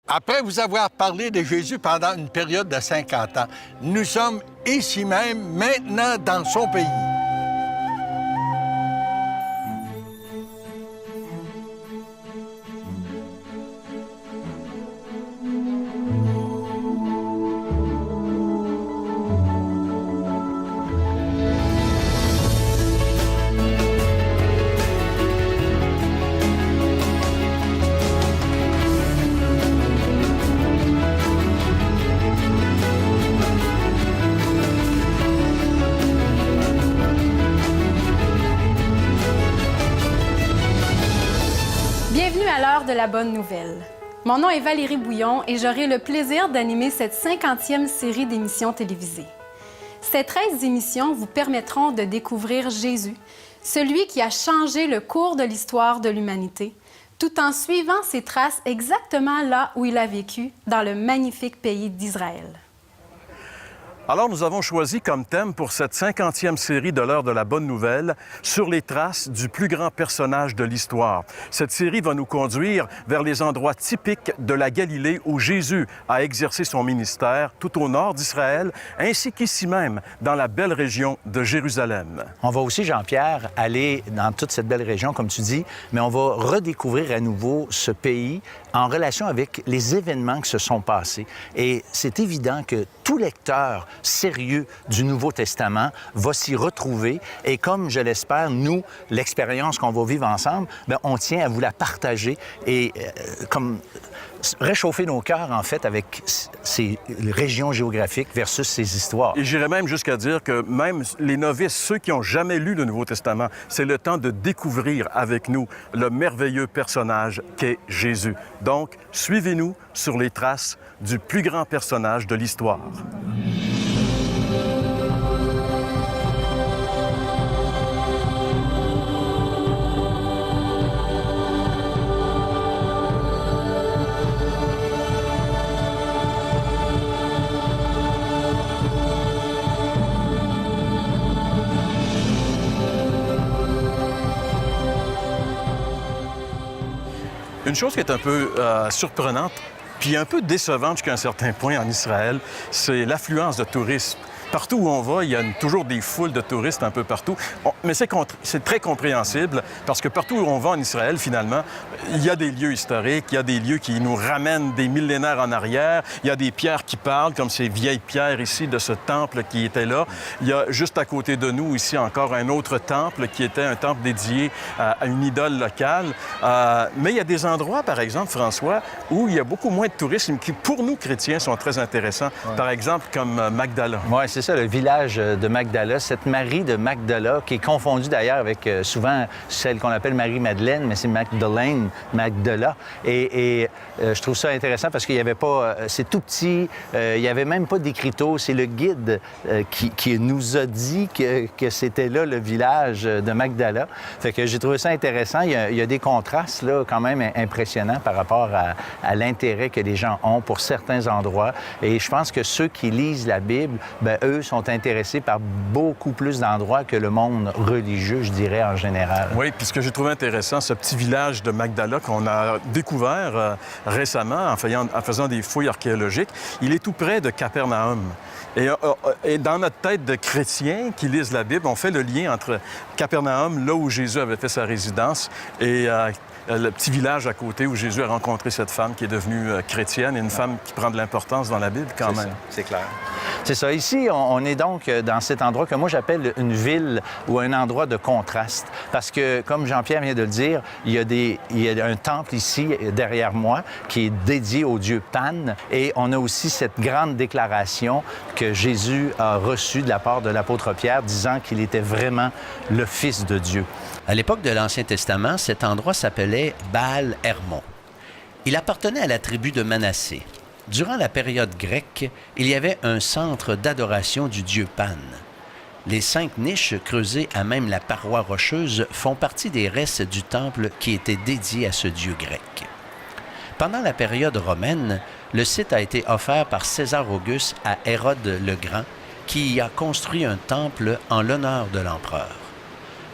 Après vous avoir parlé de Jésus pendant une période de 50 ans, nous sommes ici même, maintenant, dans son pays. Bienvenue à l'heure de la bonne nouvelle. Mon nom est Valérie Bouillon et j'aurai le plaisir d'animer cette 50e série d'émissions télévisées. Ces 13 émissions vous permettront de découvrir Jésus, celui qui a changé le cours de l'histoire de l'humanité, tout en suivant ses traces exactement là où il a vécu, dans le magnifique pays d'Israël. Alors, nous avons choisi comme thème pour cette 50e série de l'heure de la bonne nouvelle sur les traces du plus grand personnage de l'histoire. Cette série va nous conduire vers les endroits typiques de la Galilée où Jésus a exercé son ministère, tout au nord d'Israël, ainsi qu'ici même, dans la belle région de Jérusalem. On va aussi, Jean-Pierre, aller dans toute cette belle région, comme tu dis, mais on va redécouvrir à nouveau ce pays en relation avec les événements qui se sont passés. Et c'est évident que tout lecteur sérieux du Nouveau Testament va s'y retrouver. Et comme je l'espère, nous, l'expérience qu'on va vivre ensemble, bien, on tient à vous la partager et comme réchauffer nos cœurs, en fait, avec ces régions géographiques versus ces histoires. Et j'irais même jusqu'à dire que même les novices, ceux qui n'ont jamais lu le Nouveau Testament, c'est le temps de découvrir avec nous le merveilleux personnage qu'est Jésus. Donc, suivez-nous sur les traces du plus grand personnage de l'histoire. Une chose qui est un peu surprenante, puis un peu décevante jusqu'à un certain point en Israël, c'est l'affluence de touristes. Partout où on va, il y a toujours des foules de touristes un peu partout. Mais c'est très compréhensible parce que partout où on va en Israël, finalement, il y a des lieux historiques, il y a des lieux qui nous ramènent des millénaires en arrière. Il y a des pierres qui parlent, comme ces vieilles pierres ici de ce temple qui était là. Il y a juste à côté de nous, ici, encore un autre temple qui était un temple dédié à une idole locale. Mais il y a des endroits, par exemple, François, où il y a beaucoup moins de touristes qui, pour nous, chrétiens, sont très intéressants. Ouais. Par exemple, comme Magdala. Oui, c'est ça, le village de Magdala, cette Marie de Magdala, qui est confondue d'ailleurs avec souvent celle qu'on appelle Marie-Madeleine, mais c'est Magdalene, Magdala. Et je trouve ça intéressant parce qu'il n'y avait pas... c'est tout petit, il n'y avait même pas d'écriteau. C'est le guide qui nous a dit que c'était là le village de Magdala. Fait que j'ai trouvé ça intéressant. Il y a des contrastes là, quand même impressionnants par rapport à l'intérêt que les gens ont pour certains endroits. Et je pense que ceux qui lisent la Bible, bien, eux sont intéressés par beaucoup plus d'endroits que le monde religieux, je dirais, en général. Oui, puis ce que j'ai trouvé intéressant, ce petit village de Magdala qu'on a découvert récemment en faisant des fouilles archéologiques, il est tout près de Capernaum. Et dans notre tête de chrétiens qui lisent la Bible, on fait le lien entre Capernaum, là où Jésus avait fait sa résidence, et le petit village à côté où Jésus a rencontré cette femme qui est devenue chrétienne et une femme qui prend de l'importance dans la Bible quand même. C'est clair. C'est ça. Ici, on est donc dans cet endroit que moi j'appelle une ville ou un endroit de contraste. Parce que, comme Jean-Pierre vient de le dire, il y a un temple ici, derrière moi, qui est dédié au dieu Pan. Et on a aussi cette grande déclaration que Jésus a reçue de la part de l'apôtre Pierre, disant qu'il était vraiment le Fils de Dieu. À l'époque de l'Ancien Testament, cet endroit s'appelait Baal-Hermon. Il appartenait à la tribu de Manassé. Durant la période grecque, il y avait un centre d'adoration du dieu Pan. Les 5 niches creusées à même la paroi rocheuse font partie des restes du temple qui était dédié à ce dieu grec. Pendant la période romaine, le site a été offert par César Auguste à Hérode le Grand, qui y a construit un temple en l'honneur de l'empereur.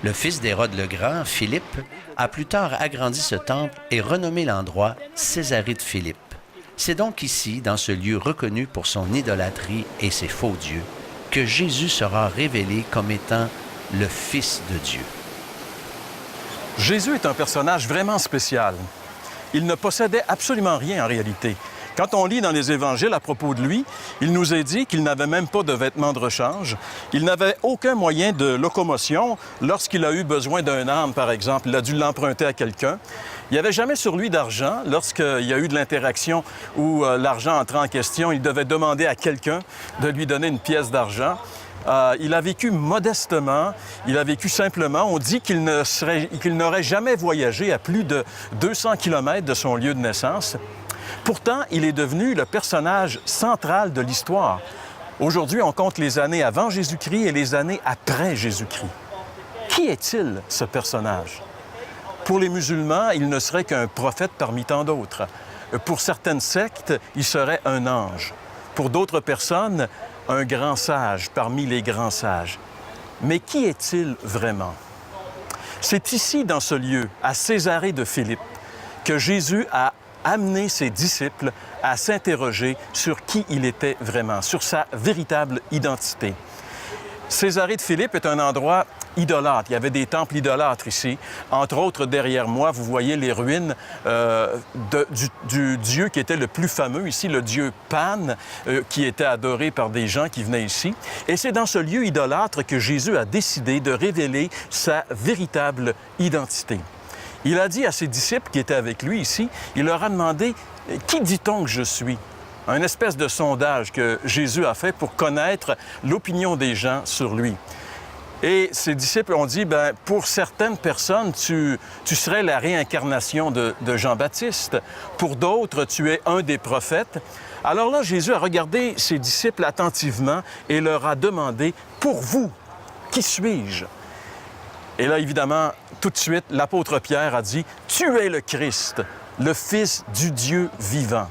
Le fils d'Hérode le Grand, Philippe, a plus tard agrandi ce temple et renommé l'endroit Césarée de Philippe. C'est donc ici, dans ce lieu reconnu pour son idolâtrie et ses faux dieux, que Jésus sera révélé comme étant le Fils de Dieu. Jésus est un personnage vraiment spécial. Il ne possédait absolument rien en réalité. Quand on lit dans les évangiles à propos de lui, il nous est dit qu'il n'avait même pas de vêtements de rechange. Il n'avait aucun moyen de locomotion lorsqu'il a eu besoin d'un âne, par exemple. Il a dû l'emprunter à quelqu'un. Il n'y avait jamais sur lui d'argent. Lorsqu'il y a eu de l'interaction où l'argent entrait en question, il devait demander à quelqu'un de lui donner une pièce d'argent. Il a vécu modestement, il a vécu simplement. On dit qu'il n'aurait jamais voyagé à plus de 200 km de son lieu de naissance. Pourtant, il est devenu le personnage central de l'histoire. Aujourd'hui, on compte les années avant Jésus-Christ et les années après Jésus-Christ. Qui est-il, ce personnage? Pour les musulmans, il ne serait qu'un prophète parmi tant d'autres. Pour certaines sectes, il serait un ange. Pour d'autres personnes, un grand sage parmi les grands sages. Mais qui est-il vraiment? C'est ici, dans ce lieu, à Césarée de Philippe, que Jésus a amené ses disciples à s'interroger sur qui il était vraiment, sur sa véritable identité. Césarée de Philippe est un endroit idolâtre. Il y avait des temples idolâtres ici. Entre autres, derrière moi, vous voyez les ruines du dieu qui était le plus fameux ici, le dieu Pan, qui était adoré par des gens qui venaient ici. Et c'est dans ce lieu idolâtre que Jésus a décidé de révéler sa véritable identité. Il a dit à ses disciples qui étaient avec lui ici, il leur a demandé « Qui dit-on que je suis ?» Un espèce de sondage que Jésus a fait pour connaître l'opinion des gens sur lui. Et ses disciples ont dit, pour certaines personnes, tu serais la réincarnation de Jean-Baptiste. Pour d'autres, tu es un des prophètes. Alors là, Jésus a regardé ses disciples attentivement et leur a demandé, pour vous, qui suis-je? Et là, évidemment, tout de suite, l'apôtre Pierre a dit, tu es le Christ, le Fils du Dieu vivant.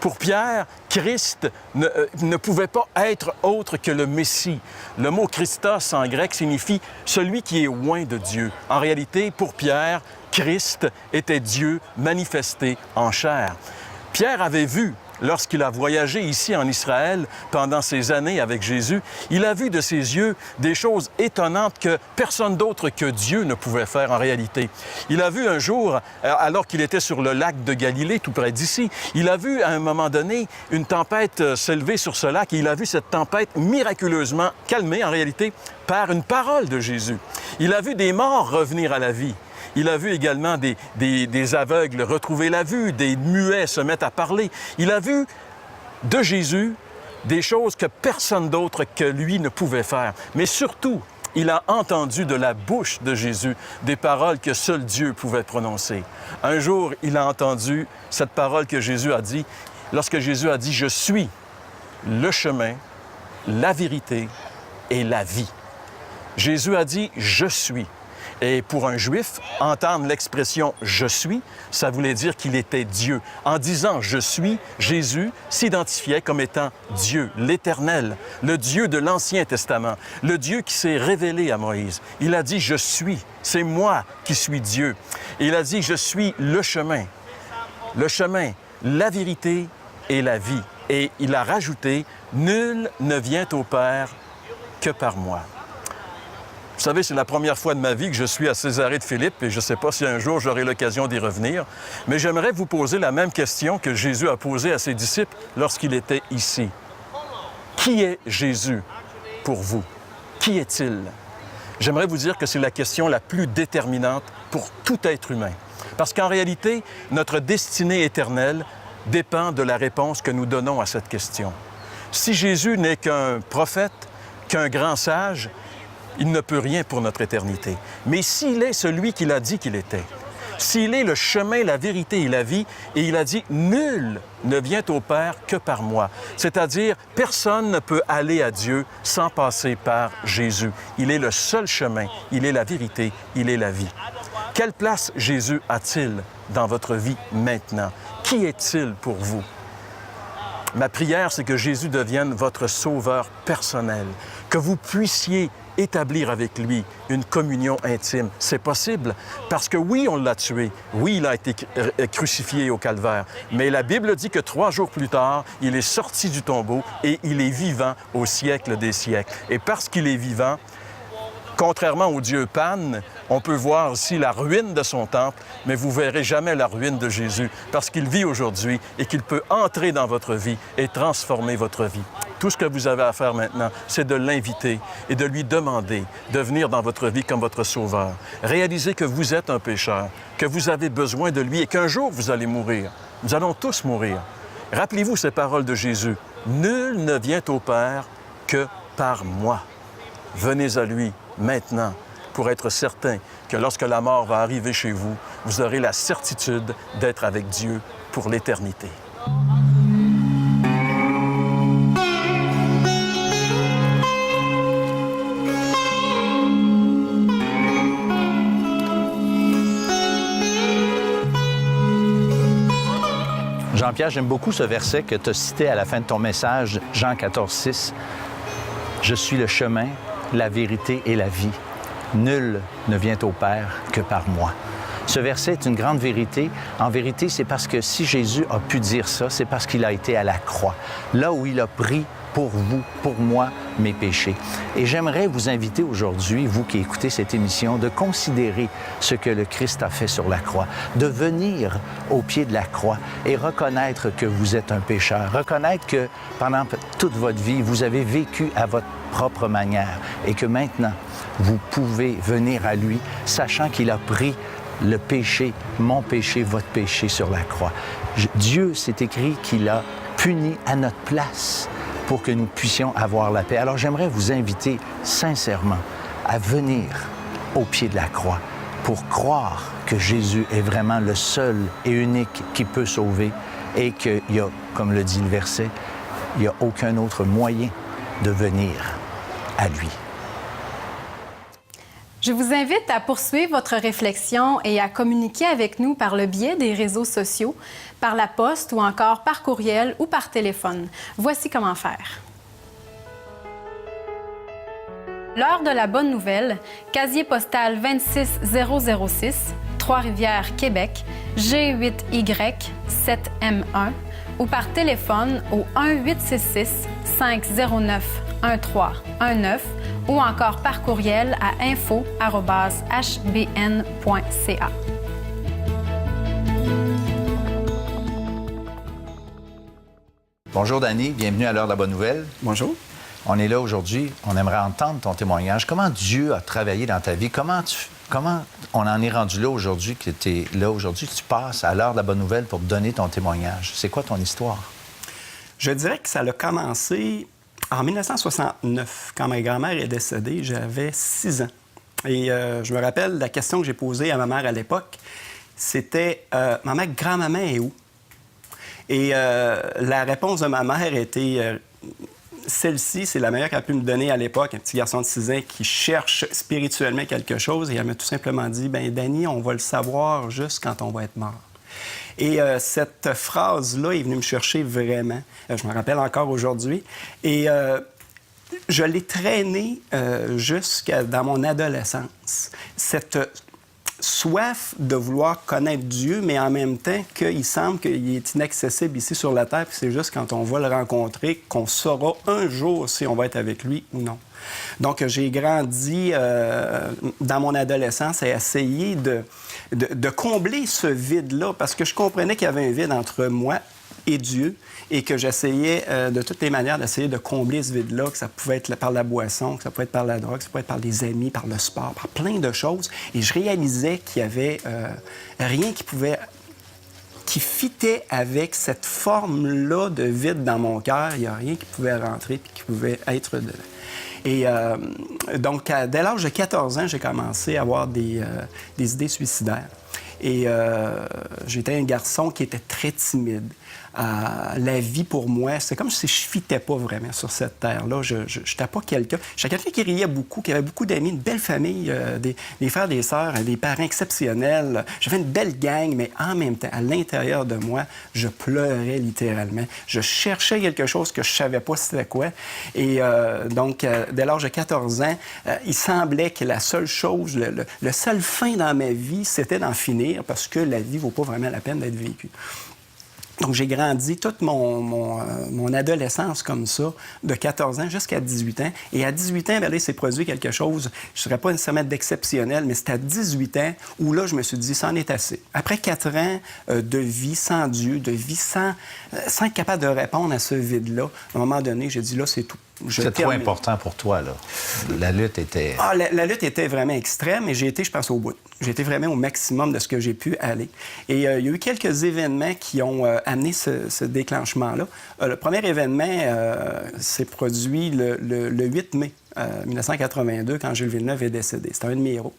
Pour Pierre, Christ ne pouvait pas être autre que le Messie. Le mot Christos en grec signifie « celui qui est oint de Dieu ». En réalité, pour Pierre, Christ était Dieu manifesté en chair. Pierre avait vu, lorsqu'il a voyagé ici en Israël pendant ces années avec Jésus, il a vu de ses yeux des choses étonnantes que personne d'autre que Dieu ne pouvait faire en réalité. Il a vu un jour, alors qu'il était sur le lac de Galilée, tout près d'ici, il a vu à un moment donné une tempête s'élever sur ce lac et il a vu cette tempête miraculeusement calmée en réalité par une parole de Jésus. Il a vu des morts revenir à la vie. Il a vu également des aveugles retrouver la vue, des muets se mettre à parler. Il a vu de Jésus des choses que personne d'autre que lui ne pouvait faire. Mais surtout, il a entendu de la bouche de Jésus des paroles que seul Dieu pouvait prononcer. Un jour, il a entendu cette parole que Jésus a dit, lorsque Jésus a dit « Je suis le chemin, la vérité et la vie ». Jésus a dit « Je suis ». Et pour un Juif, entendre l'expression « je suis », ça voulait dire qu'il était Dieu. En disant « je suis », Jésus s'identifiait comme étant Dieu, l'Éternel, le Dieu de l'Ancien Testament, le Dieu qui s'est révélé à Moïse. Il a dit « je suis », c'est moi qui suis Dieu. Et il a dit « je suis le chemin, la vérité et la vie ». Et il a rajouté « nul ne vient au Père que par moi ». Vous savez, c'est la première fois de ma vie que je suis à Césarée de Philippe et je ne sais pas si un jour j'aurai l'occasion d'y revenir, mais j'aimerais vous poser la même question que Jésus a posée à ses disciples lorsqu'il était ici. Qui est Jésus pour vous? Qui est-il? J'aimerais vous dire que c'est la question la plus déterminante pour tout être humain. Parce qu'en réalité, notre destinée éternelle dépend de la réponse que nous donnons à cette question. Si Jésus n'est qu'un prophète, qu'un grand sage, il ne peut rien pour notre éternité. Mais s'il est celui qu'il a dit qu'il était, s'il est le chemin, la vérité et la vie, et il a dit « Nul ne vient au Père que par moi », c'est-à-dire personne ne peut aller à Dieu sans passer par Jésus. Il est le seul chemin, il est la vérité, il est la vie. Quelle place Jésus a-t-il dans votre vie maintenant? Qui est-il pour vous? Ma prière, c'est que Jésus devienne votre sauveur personnel, que vous puissiez établir avec lui une communion intime. C'est possible parce que oui, on l'a tué. Oui, il a été crucifié au calvaire. Mais la Bible dit que 3 jours plus tard, il est sorti du tombeau et il est vivant au siècle des siècles. Et parce qu'il est vivant, contrairement au dieu Pan, on peut voir aussi la ruine de son temple, mais vous ne verrez jamais la ruine de Jésus parce qu'il vit aujourd'hui et qu'il peut entrer dans votre vie et transformer votre vie. Tout ce que vous avez à faire maintenant, c'est de l'inviter et de lui demander de venir dans votre vie comme votre sauveur. Réalisez que vous êtes un pécheur, que vous avez besoin de lui et qu'un jour vous allez mourir. Nous allons tous mourir. Rappelez-vous ces paroles de Jésus. « Nul ne vient au Père que par moi. » Venez à lui maintenant pour être certain que lorsque la mort va arriver chez vous, vous aurez la certitude d'être avec Dieu pour l'éternité. Jean-Pierre, j'aime beaucoup ce verset que tu as cité à la fin de ton message, Jean 14,6. « Je suis le chemin, la vérité et la vie. Nul ne vient au Père que par moi. » Ce verset est une grande vérité. En vérité, c'est parce que si Jésus a pu dire ça, c'est parce qu'il a été à la croix, là où il a pris pour vous, pour moi, mes péchés. Et j'aimerais vous inviter aujourd'hui, vous qui écoutez cette émission, de considérer ce que le Christ a fait sur la croix, de venir au pied de la croix et reconnaître que vous êtes un pécheur, reconnaître que pendant toute votre vie, vous avez vécu à votre propre manière et que maintenant, vous pouvez venir à lui, sachant qu'il a pris le péché, mon péché, votre péché sur la croix. Dieu, c'est écrit qu'il a puni à notre place pour que nous puissions avoir la paix. Alors j'aimerais vous inviter sincèrement à venir au pied de la croix pour croire que Jésus est vraiment le seul et unique qui peut sauver et qu'il y a, comme le dit le verset, il n'y a aucun autre moyen de venir à lui. Je vous invite à poursuivre votre réflexion et à communiquer avec nous par le biais des réseaux sociaux, par la poste ou encore par courriel ou par téléphone. Voici comment faire. L'heure de la bonne nouvelle, casier postal 26006, Trois-Rivières, Québec, G8Y7M1 ou par téléphone au 1-866-509-1319 ou encore par courriel à info@hbn.ca. Bonjour Danny, bienvenue à l'heure de la bonne nouvelle. Bonjour. On est là aujourd'hui, on aimerait entendre ton témoignage. Comment Dieu a travaillé dans ta vie? Comment on en est rendu là aujourd'hui, que tu es là aujourd'hui, que tu passes à l'heure de la bonne nouvelle pour te donner ton témoignage? C'est quoi ton histoire? Je dirais que ça a commencé en 1969. Quand ma grand-mère est décédée, j'avais 6 ans. Et je me rappelle la question que j'ai posée à ma mère à l'époque, c'était « Maman, grand-maman est où? » Et la réponse de ma mère était celle-ci, c'est la meilleure qu'elle a pu me donner à l'époque, un petit garçon de 6 ans qui cherche spirituellement quelque chose. Et elle m'a tout simplement dit « Bien, Danny, on va le savoir juste quand on va être mort. » Et cette phrase-là est venue me chercher vraiment. Je me rappelle encore aujourd'hui. Et je l'ai traînée jusqu'à dans mon adolescence. Cette soif de vouloir connaître Dieu, mais en même temps qu'il semble qu'il est inaccessible ici sur la terre, puis c'est juste quand on va le rencontrer qu'on saura un jour si on va être avec lui ou non. Donc, j'ai grandi dans mon adolescence à essayer de combler ce vide-là, parce que je comprenais qu'il y avait un vide entre moi et Dieu, et que j'essayais de toutes les manières d'essayer de combler ce vide-là, que ça pouvait être par la boisson, que ça pouvait être par la drogue, que ça pouvait être par des amis, par le sport, par plein de choses. Et je réalisais qu'il y avait rien qui fitait avec cette forme-là de vide dans mon cœur. Il n'y a rien qui pouvait rentrer et qui pouvait être dedans. Et donc, dès l'âge de 14 ans, j'ai commencé à avoir des idées suicidaires. Et j'étais un garçon qui était très timide. la vie pour moi, c'est comme si je ne fitais pas vraiment sur cette terre-là. Je n'étais pas quelqu'un. J'étais quelqu'un qui riait beaucoup, qui avait beaucoup d'amis, une belle famille, des frères, des sœurs, des parents exceptionnels. J'avais une belle gang, mais en même temps, à l'intérieur de moi, je pleurais littéralement. Je cherchais quelque chose que je ne savais pas c'était quoi. Et donc, dès l'âge de 14 ans, il semblait que la seule chose, le seul fin dans ma vie, c'était d'en finir parce que la vie ne vaut pas vraiment la peine d'être vécue. Donc, j'ai grandi toute mon adolescence comme ça, de 14 ans jusqu'à 18 ans. Et à 18 ans, bien, là, il s'est produit quelque chose, je ne serais pas nécessairement d'exceptionnel, mais c'était à 18 ans où là, je me suis dit, ça en est assez. Après 4 ans de vie sans Dieu, de vie sans être capable de répondre à ce vide-là, à un moment donné, j'ai dit, là, c'est tout. C'est trop important pour toi, là. La lutte était... Ah, la lutte était vraiment extrême et j'ai été, je pense, au bout. J'ai été vraiment au maximum de ce que j'ai pu aller. Et il y a eu quelques événements qui ont amené ce déclenchement-là. Le premier événement s'est produit le 8 mai 1982, quand Jules Villeneuve est décédé. C'était un de mes héros.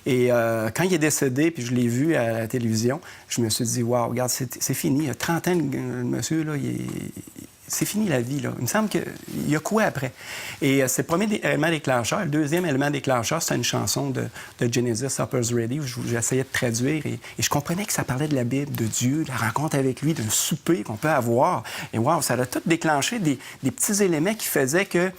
Et quand il est décédé, puis je l'ai vu à la télévision, je me suis dit, waouh, regarde, c'est fini. Il y a 30 ans, le monsieur, là, c'est fini la vie, là. Il me semble qu'il y a quoi après? Et c'est le premier élément déclencheur. Le deuxième élément déclencheur, c'est une chanson de Genesis, Upper's Ready, où j'essayais de traduire. Et je comprenais que ça parlait de la Bible, de Dieu, de la rencontre avec lui, d'un souper qu'on peut avoir. Et wow, ça a tout déclenché des petits éléments qui faisaient que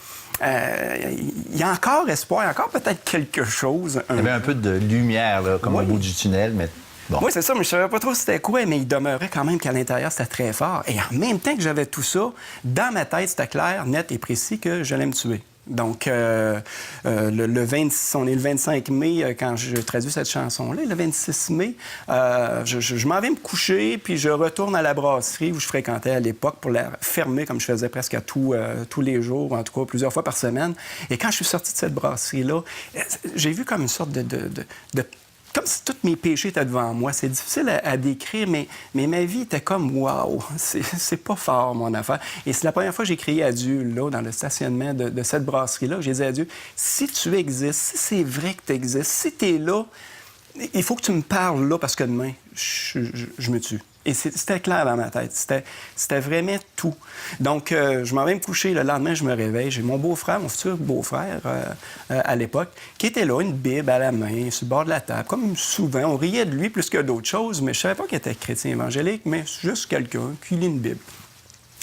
il y a encore espoir, il y a encore peut-être quelque chose. Il y avait un peu de lumière, là, comme au bout du tunnel, mais... Bon. Oui, c'est ça, mais je savais pas trop c'était quoi, mais il demeurait quand même qu'à l'intérieur, c'était très fort. Et en même temps que j'avais tout ça, dans ma tête, c'était clair, net et précis que j'allais me tuer. Donc, on est le 25 mai quand je traduis cette chanson-là. Le 26 mai, je m'en vais me coucher, puis je retourne à la brasserie où je fréquentais à l'époque pour la fermer, comme je faisais presque à tous les jours, en tout cas plusieurs fois par semaine. Et quand je suis sorti de cette brasserie-là, j'ai vu comme une sorte comme si tous mes péchés étaient devant moi. C'est difficile à décrire, mais ma vie était comme « wow, c'est pas fort, mon affaire ». Et c'est la première fois que j'ai crié à Dieu, là, dans le stationnement de cette brasserie-là. J'ai dit à Dieu, si tu existes, si c'est vrai que tu existes, si tu es là, il faut que tu me parles là, parce que demain, je me tue. Et c'était clair dans ma tête. C'était vraiment tout. Donc, je m'en vais me coucher. Le lendemain, je me réveille. J'ai mon beau-frère, mon futur beau-frère à l'époque, qui était là, une Bible à la main, sur le bord de la table. Comme souvent, on riait de lui plus que d'autres choses, mais je savais pas qu'il était chrétien évangélique, mais juste quelqu'un qui lit une Bible.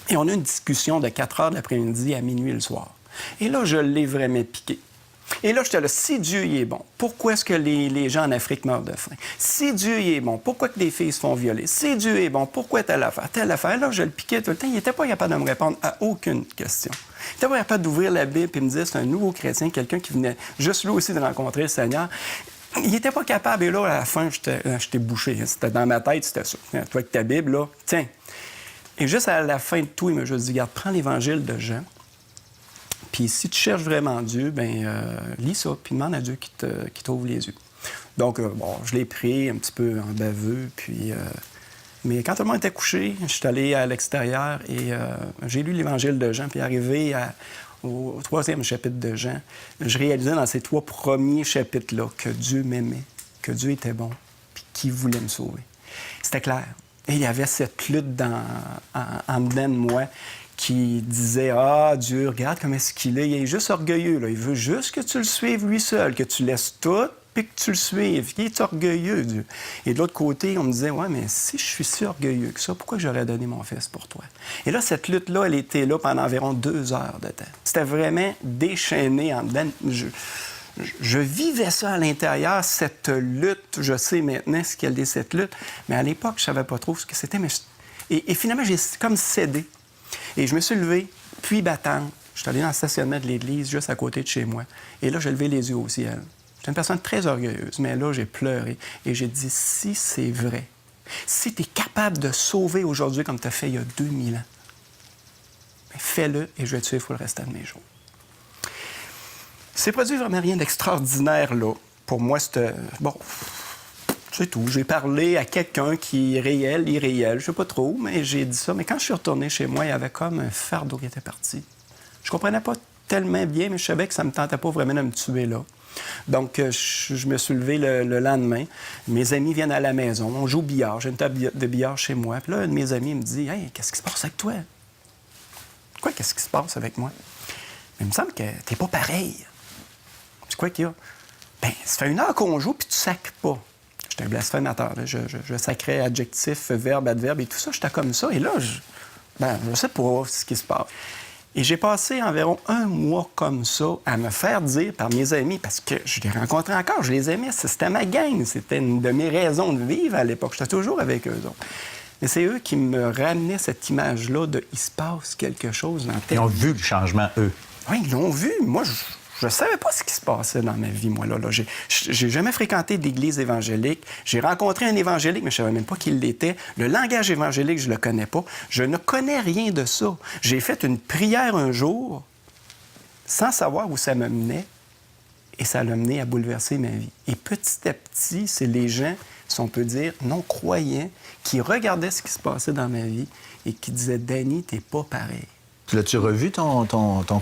Et on a une discussion de 4 heures de l'après-midi à minuit le soir. Et là, je l'ai vraiment piqué. Et là, j'étais là, si Dieu y est bon, pourquoi est-ce que les gens en Afrique meurent de faim? Si Dieu y est bon, pourquoi que des filles se font violer? Si Dieu est bon, pourquoi telle affaire? Telle affaire? Là, je le piquais tout le temps. Il n'était pas capable de me répondre à aucune question. Il n'était pas capable d'ouvrir la Bible et me dire, c'est un nouveau chrétien, quelqu'un qui venait juste lui aussi de rencontrer le Seigneur. Il n'était pas capable. Et là, à la fin, j'étais bouché. C'était dans ma tête, c'était ça. Toi, avec ta Bible, là, tiens. Et juste à la fin de tout, il m'a juste dit, regarde, prends l'Évangile de Jean. Puis si tu cherches vraiment Dieu, lis ça, puis demande à Dieu qu'il t'ouvre les yeux. Donc, je l'ai pris un petit peu en baveux, puis... mais quand tout le monde était couché, je suis allé à l'extérieur et j'ai lu l'Évangile de Jean, puis arrivé au 3e chapitre de Jean, je réalisais dans ces 3 premiers chapitres-là que Dieu m'aimait, que Dieu était bon, puis qu'il voulait me sauver. C'était clair. Et il y avait cette lutte en dedans de moi qui disait « Ah, Dieu, regarde comment est-ce qu'il est. Il est juste orgueilleux. Là. Il veut juste que tu le suives lui seul, que tu laisses tout puis que tu le suives. Il est orgueilleux, Dieu. » Et de l'autre côté, on me disait « Ouais, mais si je suis si orgueilleux que ça, pourquoi j'aurais donné mon fils pour toi? » Et là, cette lutte-là, elle était là pendant environ 2 heures de temps. C'était vraiment déchaîné en dedans. Je vivais ça à l'intérieur, cette lutte. Je sais maintenant ce qu'elle est, cette lutte. Mais à l'époque, je ne savais pas trop ce que c'était. Et finalement, j'ai comme cédé. Et je me suis levé, puis battant. Je suis allé dans le stationnement de l'église, juste à côté de chez moi. Et là, j'ai levé les yeux au ciel. J'étais une personne très orgueilleuse, mais là, j'ai pleuré. Et j'ai dit, si c'est vrai, si tu es capable de sauver aujourd'hui comme tu as fait il y a 2000 ans, fais-le et je vais te suivre pour le restant de mes jours. C'est produit vraiment rien d'extraordinaire, là. Pour moi, c'était... Bon, c'est tout. J'ai parlé à quelqu'un qui est réel, irréel, je sais pas trop, mais j'ai dit ça. Mais quand je suis retourné chez moi, il y avait comme un fardeau qui était parti. Je comprenais pas tellement bien, mais je savais que ça me tentait pas vraiment de me tuer là. Donc, je me suis levé le lendemain. Mes amis viennent à la maison. On joue au billard. J'ai une table de billard chez moi. Puis là, un de mes amis me dit « Hey, qu'est-ce qui se passe avec toi? » Quoi, qu'est-ce qui se passe avec moi? Mais il me semble que t'es pas pareil. C'est quoi qu'il y a? Bien, ça fait 1 heure qu'on joue, puis tu sacres pas. J'étais un blasphémateur. Là. Je sacrais adjectif, verbe, adverbe et tout ça. J'étais comme ça. Et là, je sais pas ce qui se passe. Et j'ai passé environ 1 mois comme ça à me faire dire par mes amis, parce que je les rencontrais encore, je les aimais, c'était ma gang, c'était une de mes raisons de vivre à l'époque. J'étais toujours avec eux autres. Mais c'est eux qui me ramenaient cette image-là de « il se passe quelque chose dans ta vie ». Ils ont vu le changement, eux. Oui, ils l'ont vu. Moi, je ne savais pas ce qui se passait dans ma vie, moi. Là. J'ai jamais fréquenté d'église évangélique. J'ai rencontré un évangélique, mais je ne savais même pas qui il était. Le langage évangélique, je ne le connais pas. Je ne connais rien de ça. J'ai fait une prière un jour sans savoir où ça me menait, et ça l'a mené à bouleverser ma vie. Et petit à petit, c'est les gens, si on peut dire, non-croyants, qui regardaient ce qui se passait dans ma vie et qui disaient « Danny, t'es pas pareil ». L'as-tu revu, ton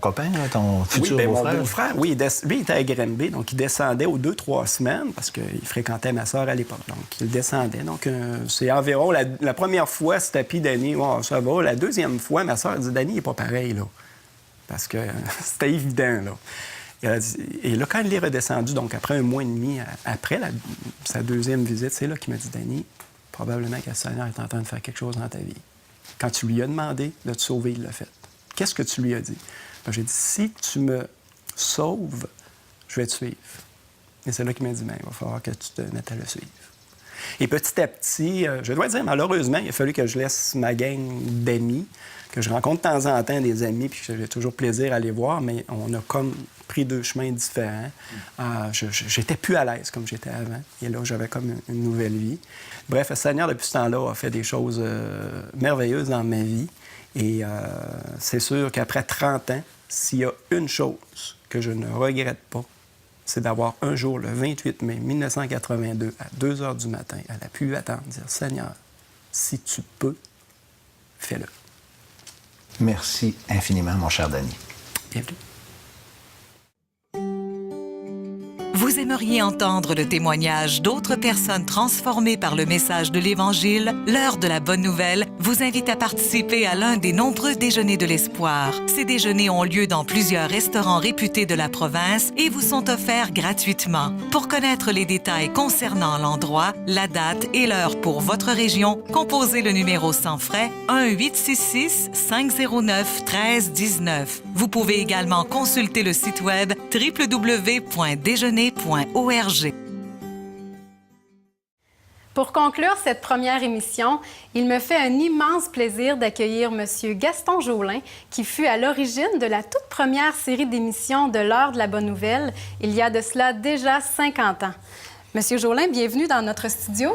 copain, là, ton futur beau-frère? Mon beau-frère, oui, lui, il était à Granby, donc il descendait aux 2-3 semaines, parce qu'il fréquentait ma sœur à l'époque, donc il descendait. Donc, c'est environ, la première fois, c'était puis Danny, oh, ça va. La deuxième fois, ma sœur dit, Danny, il n'est pas pareil, là. Parce que c'était évident, là. Et là, quand il est redescendu, donc après 1 mois et demi, après sa deuxième visite, c'est là qu'il m'a dit, Danny, probablement que le Seigneur est en train de faire quelque chose dans ta vie. Quand tu lui as demandé de te sauver, il l'a fait. Qu'est-ce que tu lui as dit? Ben, j'ai dit, si tu me sauves, je vais te suivre. Et c'est là qu'il m'a dit, il va falloir que tu te mettes à le suivre. Et petit à petit, je dois dire, malheureusement, il a fallu que je laisse ma gang d'amis, que je rencontre de temps en temps des amis, puis que j'ai toujours plaisir à les voir, mais on a comme pris 2 chemins différents. J'étais plus à l'aise comme j'étais avant. Et là, j'avais comme une nouvelle vie. Bref, le Seigneur, depuis ce temps-là, a fait des choses merveilleuses dans ma vie. Et c'est sûr qu'après 30 ans, s'il y a une chose que je ne regrette pas, c'est d'avoir un jour, le 28 mai 1982, à 2 heures du matin, à la pluie battante, dire « Seigneur, si tu peux, fais-le. » Merci infiniment, mon cher Danny. Bienvenue. Vous aimeriez entendre le témoignage d'autres personnes transformées par le message de l'Évangile? L'heure de la bonne nouvelle vous invite à participer à l'un des nombreux déjeuners de l'espoir. Ces déjeuners ont lieu dans plusieurs restaurants réputés de la province et vous sont offerts gratuitement. Pour connaître les détails concernant l'endroit, la date et l'heure pour votre région, composez le numéro sans frais 1-866-509-1319. Vous pouvez également consulter le site web www.déjeuner.org. Pour conclure cette première émission, il me fait un immense plaisir d'accueillir M. Gaston Jolin, qui fut à l'origine de la toute première série d'émissions de l'heure de la bonne nouvelle, il y a de cela déjà 50 ans. M. Jolin, bienvenue dans notre studio.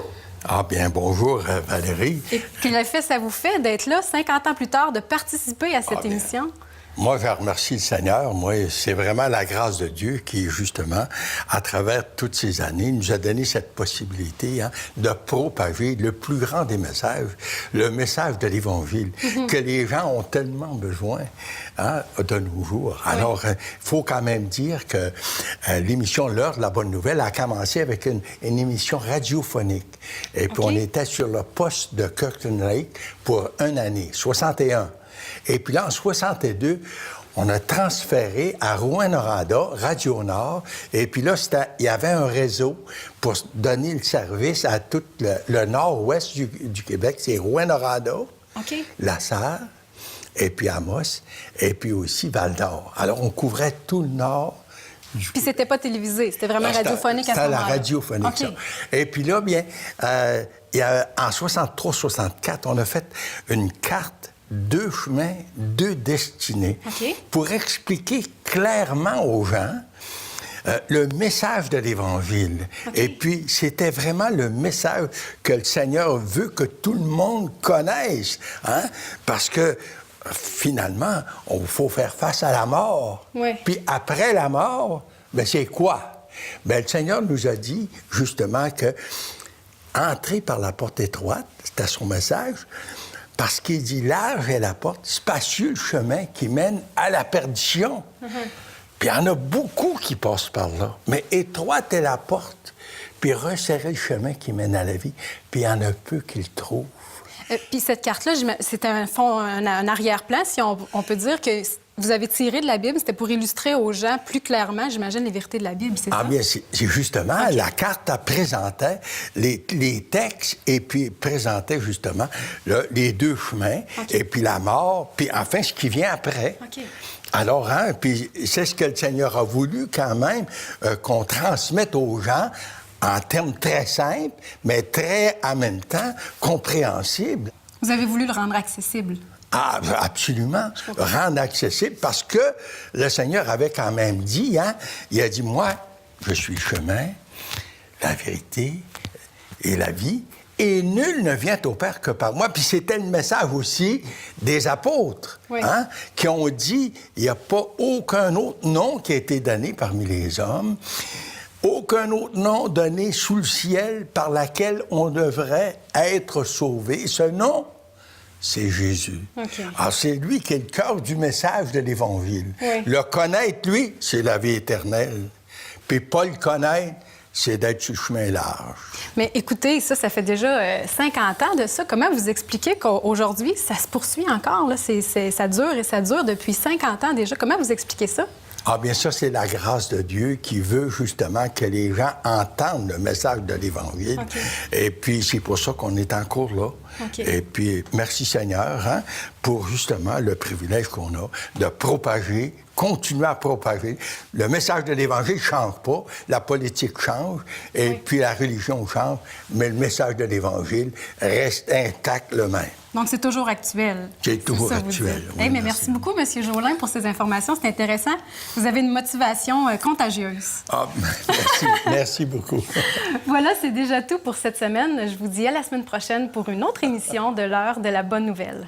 Ah bien, bonjour Valérie. Et quel effet ça vous fait d'être là 50 ans plus tard, de participer à cette émission? Moi, je remercie le Seigneur. Moi, c'est vraiment la grâce de Dieu qui, justement, à travers toutes ces années, nous a donné cette possibilité de propager le plus grand des messages, le message de l'Évangile, que les gens ont tellement besoin de nos jours. Oui. Alors, il faut quand même dire que l'émission L'heure de la bonne nouvelle a commencé avec une émission radiophonique. Et puis, on était sur le poste de Kirkland Lake pour 1 année, 61. Et puis là, en 62, on a transféré à Rouyn-Noranda, Radio Nord. Et puis là, il y avait un réseau pour donner le service à tout le nord-ouest du Québec. C'est Rouyn-Noranda, La Sarre, et puis Amos, et puis aussi Val-d'Or. Alors, on couvrait tout le nord. Puis c'était pas télévisé, c'était vraiment radiophonique à ce moment-là. C'était la radiophonique, ça. Et puis là, bien, en 63-64, on a fait une carte 2 chemins, 2 destinées, pour expliquer clairement aux gens le message de l'Évangile. Et puis, c'était vraiment le message que le Seigneur veut que tout le monde connaisse, parce que finalement, il faut faire face à la mort. Oui. Puis après la mort, bien, c'est quoi? Bien, le Seigneur nous a dit, justement, que entrer par la porte étroite, c'était son message, parce qu'il dit large est la porte, spacieux le chemin qui mène à la perdition. Puis il y en a beaucoup qui passent par là. Mais étroite est la porte, puis resserrez le chemin qui mène à la vie, puis il y en a peu qui le trouvent. Puis cette carte-là, c'est un arrière-plan, si on peut dire que vous avez tiré de la Bible, c'était pour illustrer aux gens plus clairement, j'imagine, les vérités de la Bible, c'est ça? Ah bien, c'est justement, la carte présentait les textes et puis présentait justement les deux chemins, et puis la mort, puis enfin ce qui vient après. Alors, puis c'est ce que le Seigneur a voulu quand même qu'on transmette aux gens en termes très simples, mais très, en même temps, compréhensibles. Vous avez voulu le rendre accessible. Ah, absolument. Rendre accessible, parce que le Seigneur avait quand même dit, il a dit, moi, je suis le chemin, la vérité et la vie, et nul ne vient au Père que par moi. Puis c'était le message aussi des apôtres, qui ont dit, il n'y a pas aucun autre nom qui a été donné parmi les hommes, aucun autre nom donné sous le ciel par lequel on devrait être sauvé. Ce nom, c'est Jésus. Alors, c'est lui qui est le cœur du message de l'Évangile. Le connaître, lui, c'est la vie éternelle. Puis pas le connaître, c'est d'être sur le chemin large. Mais écoutez, ça fait déjà 50 ans de ça. Comment vous expliquez qu'aujourd'hui, ça se poursuit encore? Là? Ça dure et ça dure depuis 50 ans déjà. Comment vous expliquez ça? Ah bien ça, c'est la grâce de Dieu qui veut justement que les gens entendent le message de l'Évangile. Et puis, c'est pour ça qu'on est encore là. Et puis, merci Seigneur pour justement le privilège qu'on a de propager, continuer à propager. Le message de l'Évangile ne change pas, la politique change, et puis la religion change, mais le message de l'Évangile reste intact le même. Donc, c'est toujours actuel. C'est toujours actuel. Oui, mais merci beaucoup, M. Jolin, pour ces informations. C'est intéressant. Vous avez une motivation contagieuse. Ah, merci. Merci beaucoup. Voilà, c'est déjà tout pour cette semaine. Je vous dis à la semaine prochaine pour une autre émission de l'heure de la bonne nouvelle.